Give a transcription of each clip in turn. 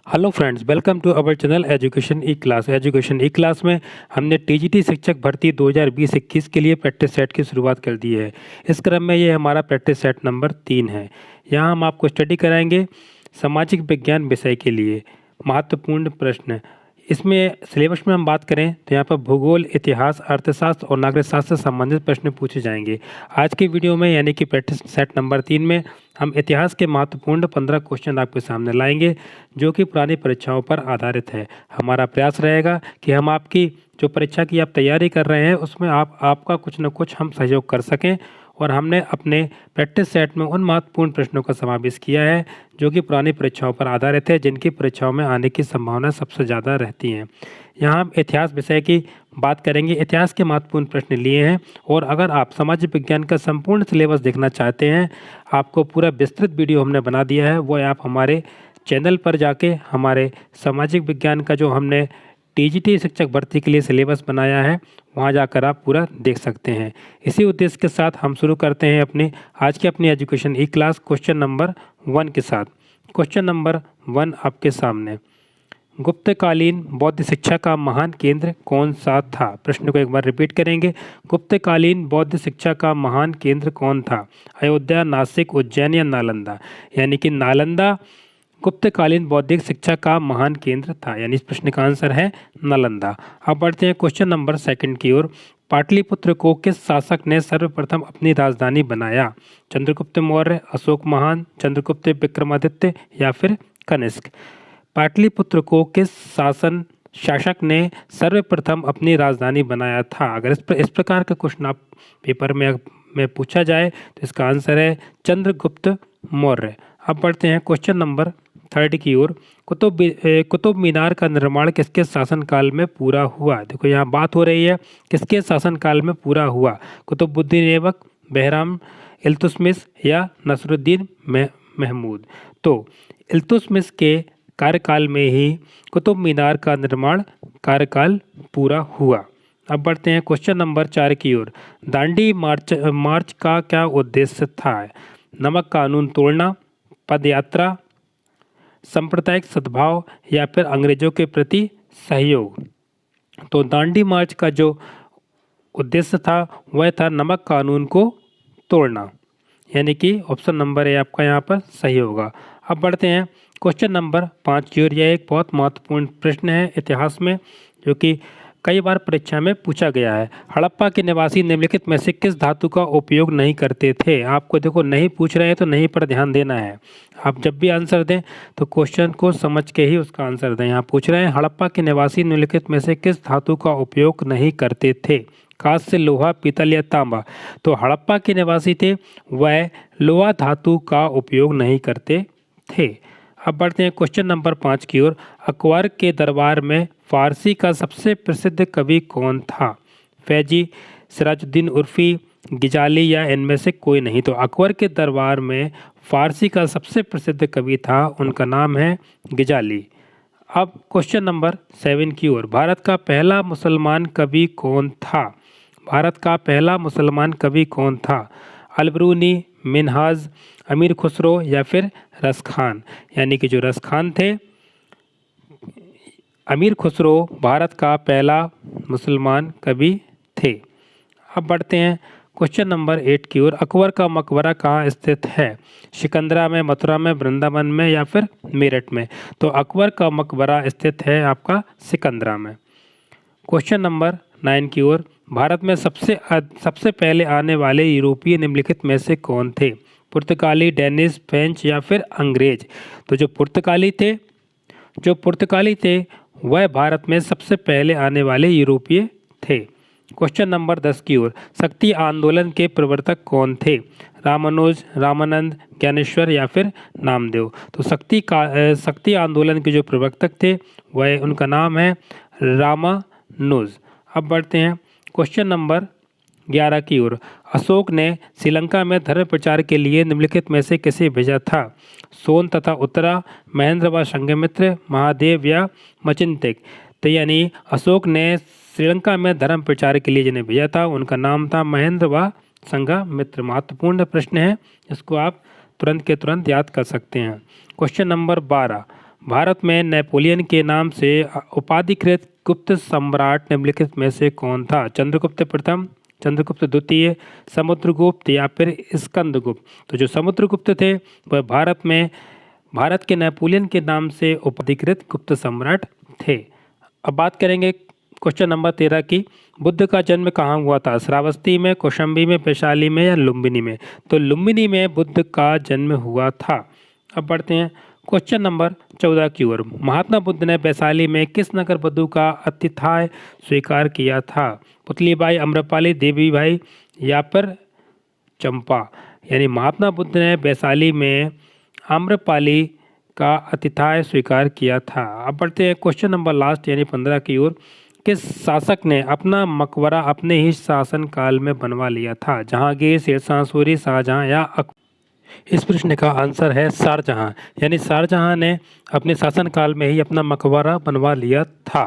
Hello friends, welcome to our channel education e class में हमने TGT शिक्षक भर्ती 2020-21 के लिए प्रैक्टिस सेट की शुरुआत कर दी है। इस क्रम में ये हमारा प्रैक्टिस सेट नंबर 3 है। यहाँ हम आपको स्टडी कराएंगे सामाजिक विज्ञान विषय के लिए महत्वपूर्ण प्रश्न। इसमें सिलेबस में हम बात करें तो यहाँ पर भूगोल, इतिहास, अर्थशास्त्र और नागरिक शास्त्र से संबंधित प्रश्न पूछे जाएंगे। आज की वीडियो में यानी कि प्रैक्टिस सेट नंबर 3 में हम इतिहास के महत्वपूर्ण 15 क्वेश्चन आपके सामने लाएंगे जो कि पुरानी परीक्षाओं पर आधारित है। हमारा प्रयास रहेगा कि हम आपकी जो परीक्षा की आप तैयारी कर रहे हैं उसमें आपका कुछ न कुछ हम सहयोग कर सकें, और हमने अपने प्रैक्टिस सेट में उन महत्वपूर्ण प्रश्नों का समावेश किया है जो कि पुरानी परीक्षाओं पर आधारित है, जिनकी परीक्षाओं में आने की संभावना सबसे ज़्यादा रहती हैं। यहाँ हम इतिहास विषय की बात करेंगे। इतिहास के महत्वपूर्ण प्रश्न लिए हैं, और अगर आप सामाजिक विज्ञान का संपूर्ण सिलेबस देखना चाहते हैं, आपको पूरा विस्तृत वीडियो हमने बना दिया है, वो आप हमारे चैनल पर जाके हमारे सामाजिक विज्ञान का जो हमने टीजीटी शिक्षक भर्ती के लिए सिलेबस बनाया है वहाँ जाकर आप पूरा देख सकते हैं। इसी उद्देश्य के साथ हम शुरू करते हैं आज की अपनी education e class question number 1 के साथ। क्वेश्चन नंबर 1 आपके सामने, गुप्तकालीन बौद्ध शिक्षा का महान केंद्र कौन सा था? प्रश्न को एक बार रिपीट करेंगे। गुप्तकालीन बौद्ध शिक्षा का महान केंद्र कौन था? अयोध्या, नासिक, उज्जैन या नालंदा? यानी कि नालंदा गुप्तकालीन बौद्धिक शिक्षा का महान केंद्र था, यानी इस प्रश्न का आंसर है नालंदा। अब बढ़ते हैं क्वेश्चन नंबर 2 की ओर। पाटलिपुत्र को किस शासक ने सर्वप्रथम अपनी राजधानी बनाया? चंद्रगुप्त मौर्य, अशोक महान, चंद्रगुप्त विक्रमादित्य या फिर कनिष्क? पाटलिपुत्र को किस शासक ने सर्वप्रथम अपनी राजधानी बनाया था? अगर इस प्रकार का क्वेश्चन आप पेपर में पूछा जाए तो इसका आंसर है चंद्रगुप्त मौर्य। अब बढ़ते हैं क्वेश्चन नंबर 3 की ओर। कुतुब मीनार का निर्माण किसके शासनकाल में पूरा हुआ? देखो यहाँ बात हो रही है किसके शासनकाल में पूरा हुआ। कुतुबुद्दीन ऐबक, बहराम, इल्तुतमिश या नसरुद्दीन महमूद? तो इल्तुतमिश के कार्यकाल में ही कुतुब मीनार का निर्माण कार्यकाल पूरा हुआ। अब बढ़ते हैं क्वेश्चन नंबर 4 की ओर। दांडी मार्च का क्या उद्देश्य था? नमक कानून तोड़ना, पदयात्रा, सांप्रदायिक सद्भाव या फिर अंग्रेजों के प्रति सहयोग? तो दांडी मार्च का जो उद्देश्य था वह था नमक कानून को तोड़ना, यानी कि ऑप्शन नंबर ए आपका यहाँ पर सही होगा। अब बढ़ते हैं क्वेश्चन नंबर 5 की ओर। यह एक बहुत महत्वपूर्ण प्रश्न है इतिहास में जो कि कई बार परीक्षा में पूछा गया है। हड़प्पा के निवासी निम्नलिखित में से किस धातु का उपयोग नहीं करते थे? आपको देखो नहीं पूछ रहे हैं तो नहीं पर ध्यान देना है। आप जब भी आंसर दें तो क्वेश्चन को समझ के ही उसका आंसर दें। यहाँ पूछ रहे हैं हड़प्पा के निवासी निम्नलिखित में से किस धातु का उपयोग नहीं करते थे? कांस्य, लोहा, पीतल या तांबा? तो हड़प्पा के निवासी थे वह लोहा धातु का उपयोग नहीं करते थे। अब बढ़ते हैं क्वेश्चन नंबर 5 की ओर। अकबर के दरबार में फारसी का सबसे प्रसिद्ध कवि कौन था? फैजी, सिराजुद्दीन उर्फी, गिजाली या इनमें से कोई नहीं? तो अकबर के दरबार में फारसी का सबसे प्रसिद्ध कवि था, उनका नाम है गिजाली। अब क्वेश्चन नंबर 7 की ओर। भारत का पहला मुसलमान कवि कौन था? भारत का पहला मुसलमान कवि कौन था? अलबरूनी, मिनहाज, अमीर खुसरो या फिर रसखान? यानी कि जो रसखान थे, अमीर खुसरो भारत का पहला मुसलमान कवि थे। अब बढ़ते हैं क्वेश्चन नंबर 8 की ओर। अकबर का मकबरा कहाँ स्थित है? सिकंदरा में, मथुरा में, वृंदावन में या फिर मेरठ में? तो अकबर का मकबरा स्थित है आपका सिकंदरा में। क्वेश्चन नंबर 9 की ओर। भारत में सबसे पहले आने वाले यूरोपीय निम्नलिखित में से कौन थे? पुर्तगाली, डेनिश, फ्रेंच या फिर अंग्रेज? तो जो पुर्तगाली थे वह भारत में सबसे पहले आने वाले यूरोपीय थे। क्वेश्चन नंबर 10 की ओर। शक्ति आंदोलन के प्रवर्तक कौन थे? रामानुज, रामानंद, ज्ञानेश्वर या फिर नामदेव? तो शक्ति आंदोलन के जो प्रवर्तक थे वह उनका नाम है रामानुज। अब बढ़ते हैं क्वेश्चन नंबर 11 की ओर। अशोक ने श्रीलंका में धर्म प्रचार के लिए निम्नलिखित में से किसे भेजा था? सोन तथा उत्तरा, महेंद्र व संघमित्र, महादेव या मचिंतिक? तो यानी अशोक ने श्रीलंका में धर्म प्रचार के लिए जिन्हें भेजा था उनका नाम था महेंद्र व संघमित्र। महत्वपूर्ण प्रश्न है, इसको आप तुरंत के तुरंत याद कर सकते हैं। Question number 12। भारत में नेपोलियन के नाम से उपाधिकृत गुप्त सम्राट निम्नलिखित में से कौन था? चंद्रगुप्त प्रथम, चंद्रगुप्त द्वितीय, समुद्रगुप्त या फिर स्कंदगुप्त। तो जो समुद्रगुप्त थे वह भारत के नेपोलियन के नाम से उपाधिकृत गुप्त सम्राट थे। अब बात करेंगे क्वेश्चन नंबर 13 की। बुद्ध का जन्म कहाँ हुआ था? श्रावस्ती में, कौशाम्बी में, वैशाली में या लुम्बिनी में? तो लुम्बिनी में बुद्ध का जन्म हुआ था। अब बढ़ते हैं क्वेश्चन नंबर 14 की ओर। महात्मा बुद्ध ने वैशाली में किस नगर वधु का आतिथ्य स्वीकार किया था? पुतलीबाई, अम्रपाली, देवीबाई या फिर चंपा। यानी महात्मा बुद्ध ने वैशाली में आम्रपाली का आतिथ्य स्वीकार किया था। अब बढ़ते हैं क्वेश्चन नंबर लास्ट यानी 15 की ओर। किस शासक ने अपना मकबरा अपने ही शासन काल में बनवा लिया था? जहांगीर, शेरशाह सूरी, शाहजहां या अकबर। इस प्रश्न का आंसर है शाहजहां। यानी शाहजहां ने अपने शासन काल में ही अपना मकबरा बनवा लिया था।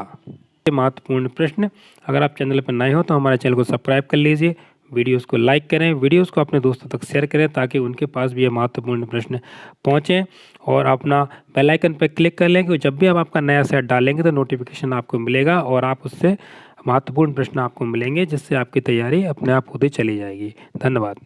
महत्वपूर्ण प्रश्न। अगर आप चैनल पर नए हो तो हमारे चैनल को सब्सक्राइब कर लीजिए, वीडियोस को लाइक करें, वीडियोस को अपने दोस्तों तक शेयर करें ताकि उनके पास भी ये महत्वपूर्ण प्रश्न पहुँचें, और अपना बेल आइकन पर क्लिक कर लें कि जब भी हम आपका नया सेट डालेंगे तो नोटिफिकेशन आपको मिलेगा और आप उससे महत्वपूर्ण प्रश्न आपको मिलेंगे, जिससे आपकी तैयारी अपने आप होती चली जाएगी। धन्यवाद।